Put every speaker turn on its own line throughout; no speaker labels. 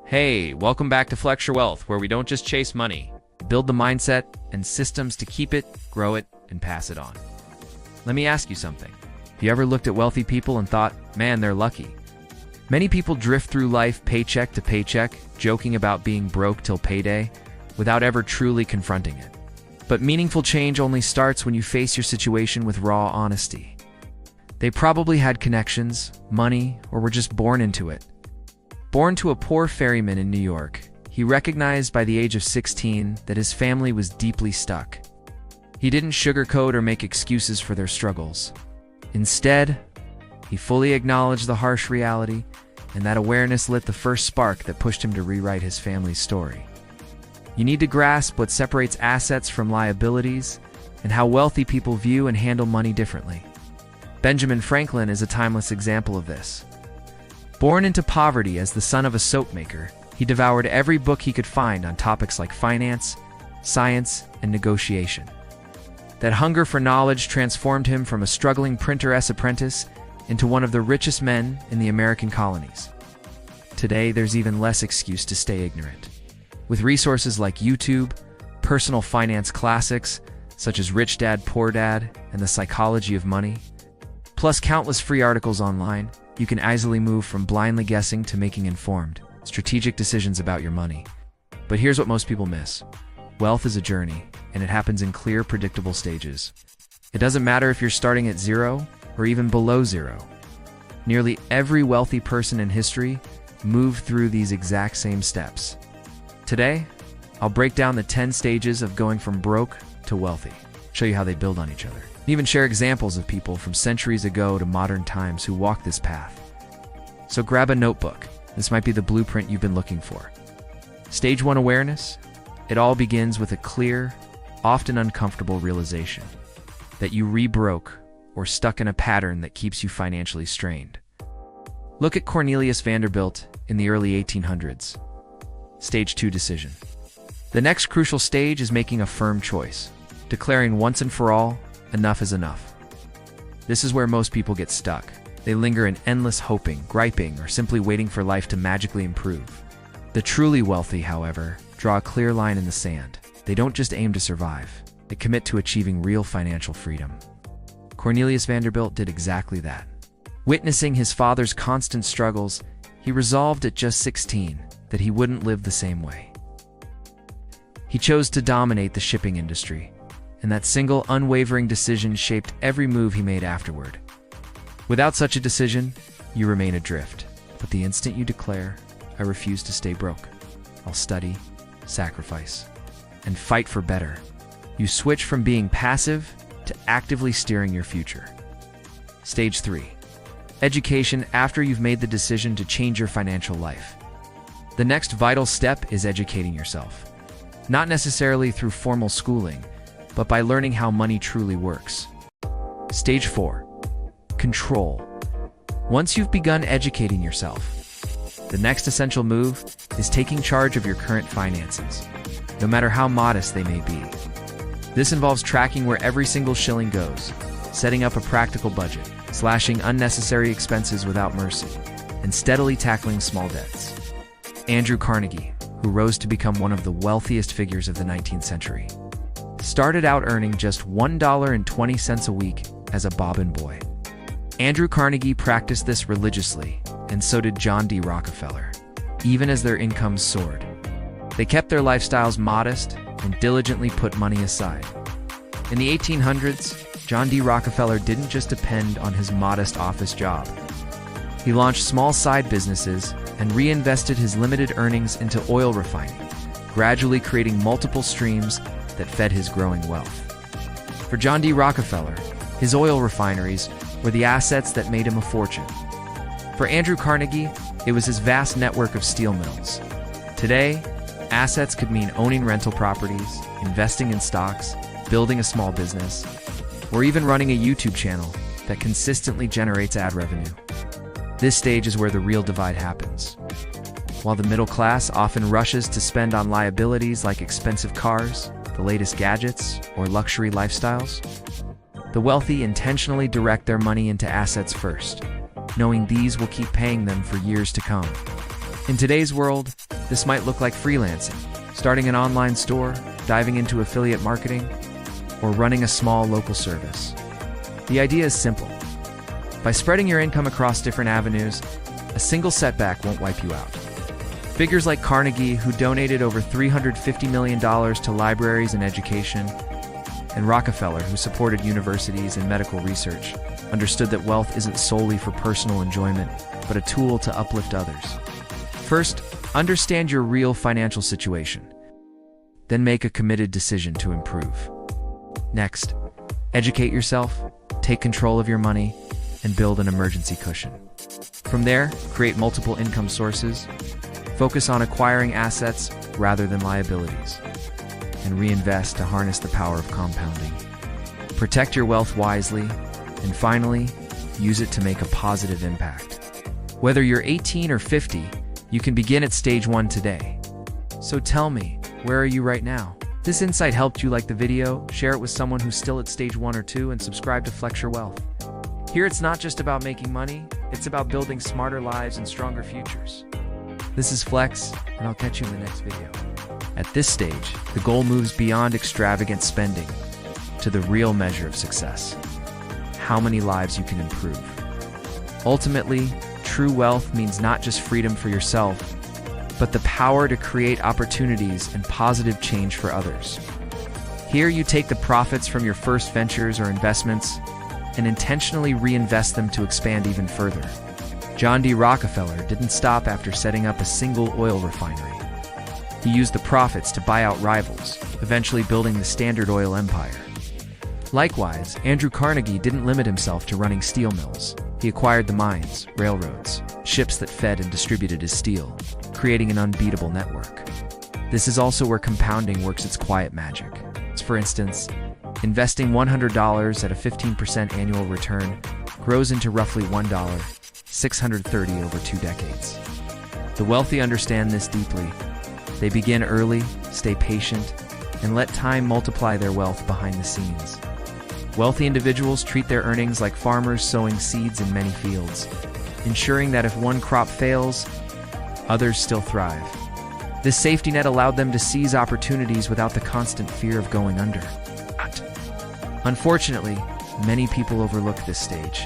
Hey, welcome back to Flex Your Wealth, where we don't just chase money, build the mindset and systems to keep it, grow it, and pass it on. Let me ask you something. Have you ever looked at wealthy people and thought, man, they're lucky? Many people drift through life paycheck to paycheck, joking about being broke till payday, without ever truly confronting it. But meaningful change only starts when you face your situation with raw honesty. They probably had connections, money, or were just born into it. Born to a poor ferryman in New York, he recognized by the age of 16 that his family was deeply stuck. He didn't sugarcoat or make excuses for their struggles. Instead, he fully acknowledged the harsh reality, and that awareness lit the first spark that pushed him to rewrite his family's story. You need to grasp what separates assets from liabilities and how wealthy people view and handle money differently. Benjamin Franklin is a timeless example of this. Born into poverty as the son of a soap maker, he devoured every book he could find on topics like finance, science, and negotiation. That hunger for knowledge transformed him from a struggling printer's apprentice into one of the richest men in the American colonies. Today, there's even less excuse to stay ignorant. With resources like YouTube, personal finance classics such as Rich Dad, Poor Dad, and The Psychology of Money, plus countless free articles online, you can easily move from blindly guessing to making informed, strategic decisions about your money. But here's what most people miss. Wealth is a journey, and it happens in clear, predictable stages. It doesn't matter if you're starting at zero or even below zero. Nearly every wealthy person in history moved through these exact same steps. Today, I'll break down the 10 stages of going from broke to wealthy, show you how they build on each other, and even share examples of people from centuries ago to modern times who walk this path. So grab a notebook. This might be the blueprint you've been looking for. Stage 1 awareness. It all begins with a clear, often uncomfortable realization that you re-broke or stuck in a pattern that keeps you financially strained. Look at Cornelius Vanderbilt in the early 1800s. Stage 2 decision. The next crucial stage is making a firm choice, declaring once and for all, enough is enough. This is where most people get stuck. They linger in endless hoping, griping, or simply waiting for life to magically improve. The truly wealthy, however, draw a clear line in the sand. They don't just aim to survive. They commit to achieving real financial freedom. Cornelius Vanderbilt did exactly that. Witnessing his father's constant struggles, he resolved at just 16 that he wouldn't live the same way. He chose to dominate the shipping industry, and that single unwavering decision shaped every move he made afterward. Without such a decision, you remain adrift. But the instant you declare, I refuse to stay broke, I'll study, sacrifice, and fight for better, you switch from being passive to actively steering your future. Stage 3. Education after you've made the decision to change your financial life. The next vital step is educating yourself. Not necessarily through formal schooling, but by learning how money truly works. Stage 4. Control. Once you've begun educating yourself, the next essential move is taking charge of your current finances, no matter how modest they may be. This involves tracking where every single shilling goes, setting up a practical budget, slashing unnecessary expenses without mercy, and steadily tackling small debts. Andrew Carnegie, who rose to become one of the wealthiest figures of the 19th century, started out earning just $1.20 a week as a bobbin boy. Andrew Carnegie practiced this religiously, and so did John D. Rockefeller, even as their incomes soared. They kept their lifestyles modest and diligently put money aside. In the 1800s, John D. Rockefeller didn't just depend on his modest office job. He launched small side businesses and reinvested his limited earnings into oil refining, gradually creating multiple streams that fed his growing wealth. For John D. Rockefeller, his oil refineries were the assets that made him a fortune. For Andrew Carnegie, it was his vast network of steel mills. Today, assets could mean owning rental properties, investing in stocks, building a small business, or even running a YouTube channel that consistently generates ad revenue. This stage is where the real divide happens. While the middle class often rushes to spend on liabilities like expensive cars, the latest gadgets, or luxury lifestyles, the wealthy intentionally direct their money into assets first, knowing these will keep paying them for years to come. In today's world, this might look like freelancing, starting an online store, diving into affiliate marketing, or running a small local service. The idea is simple. By spreading your income across different avenues, a single setback won't wipe you out. Figures like Carnegie, who donated over $350 million to libraries and education, and Rockefeller, who supported universities and medical research, understood that wealth isn't solely for personal enjoyment, but a tool to uplift others. First, understand your real financial situation. Then make a committed decision to improve. Next, educate yourself, take control of your money, and build an emergency cushion. From there, create multiple income sources, focus on acquiring assets rather than liabilities, and reinvest to harness the power of compounding. Protect your wealth wisely, and finally, use it to make a positive impact. Whether you're 18 or 50, you can begin at stage 1 today. So tell me, where are you right now? If this insight helped you, like the video, share it with someone who's still at stage 1 or 2, and subscribe to Flex Your Wealth. Here it's not just about making money, it's about building smarter lives and stronger futures. This is Flex, and I'll catch you in the next video. At this stage, the goal moves beyond extravagant spending to the real measure of success: how many lives you can improve. Ultimately, true wealth means not just freedom for yourself, but the power to create opportunities and positive change for others. Here you take the profits from your first ventures or investments and intentionally reinvest them to expand even further. John D. Rockefeller didn't stop after setting up a single oil refinery. He used the profits to buy out rivals, eventually building the Standard Oil empire. Likewise, Andrew Carnegie didn't limit himself to running steel mills. He acquired the mines, railroads, ships that fed and distributed his steel, creating an unbeatable network. This is also where compounding works its quiet magic. For instance, investing $100 at a 15% annual return grows into roughly $1.630 over 2 decades. The wealthy understand this deeply. They begin early, stay patient, and let time multiply their wealth behind the scenes. Wealthy individuals treat their earnings like farmers sowing seeds in many fields, ensuring that if one crop fails, others still thrive. This safety net allowed them to seize opportunities without the constant fear of going under. Unfortunately, many people overlook this stage.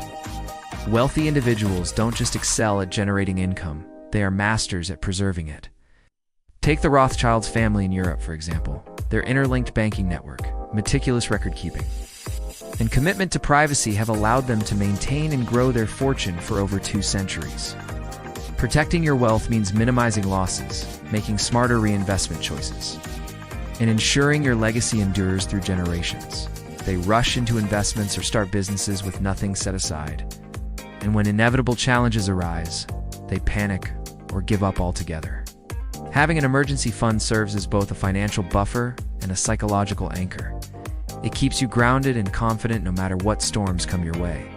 Wealthy individuals don't just excel at generating income, they are masters at preserving it. Take the Rothschilds family in Europe, for example. Their interlinked banking network, meticulous record-keeping, and commitment to privacy have allowed them to maintain and grow their fortune for over 2 centuries. Protecting your wealth means minimizing losses, making smarter reinvestment choices, and ensuring your legacy endures through generations. They rush into investments or start businesses with nothing set aside. And when inevitable challenges arise, they panic or give up altogether. Having an emergency fund serves as both a financial buffer and a psychological anchor. It keeps you grounded and confident no matter what storms come your way.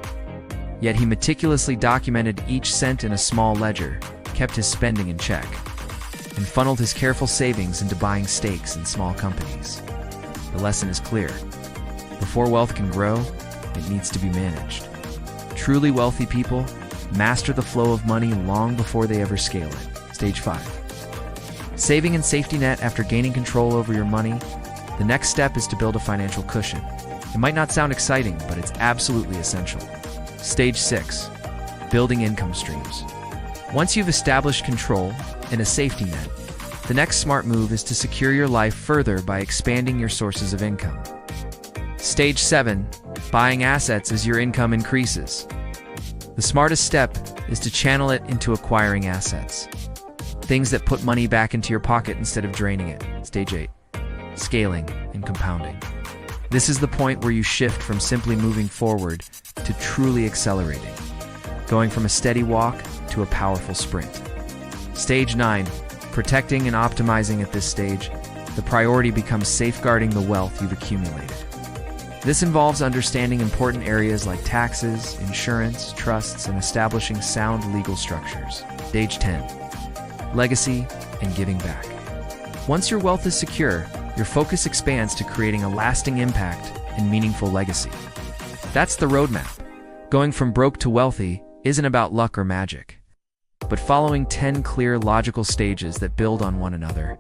Yet he meticulously documented each cent in a small ledger, kept his spending in check, and funneled his careful savings into buying stakes in small companies. The lesson is clear. Before wealth can grow, it needs to be managed. Truly wealthy people master the flow of money long before they ever scale it. Stage 5. Saving and safety net. After gaining control over your money, the next step is to build a financial cushion. It might not sound exciting, but it's absolutely essential. Stage 6. Building income streams. Once you've established control and a safety net, the next smart move is to secure your life further by expanding your sources of income. Stage 7. Buying assets as your income increases. The smartest step is to channel it into acquiring assets. Things that put money back into your pocket instead of draining it. Stage 8. Scaling and compounding. This is the point where you shift from simply moving forward to truly accelerating, going from a steady walk to a powerful sprint. Stage 9. Protecting and optimizing. At this stage, the priority becomes safeguarding the wealth you've accumulated. This involves understanding important areas like taxes, insurance, trusts, and establishing sound legal structures. Stage 10. Legacy and giving back. Once your wealth is secure, your focus expands to creating a lasting impact and meaningful legacy. That's the roadmap. Going from broke to wealthy isn't about luck or magic, but following 10 clear logical stages that build on one another.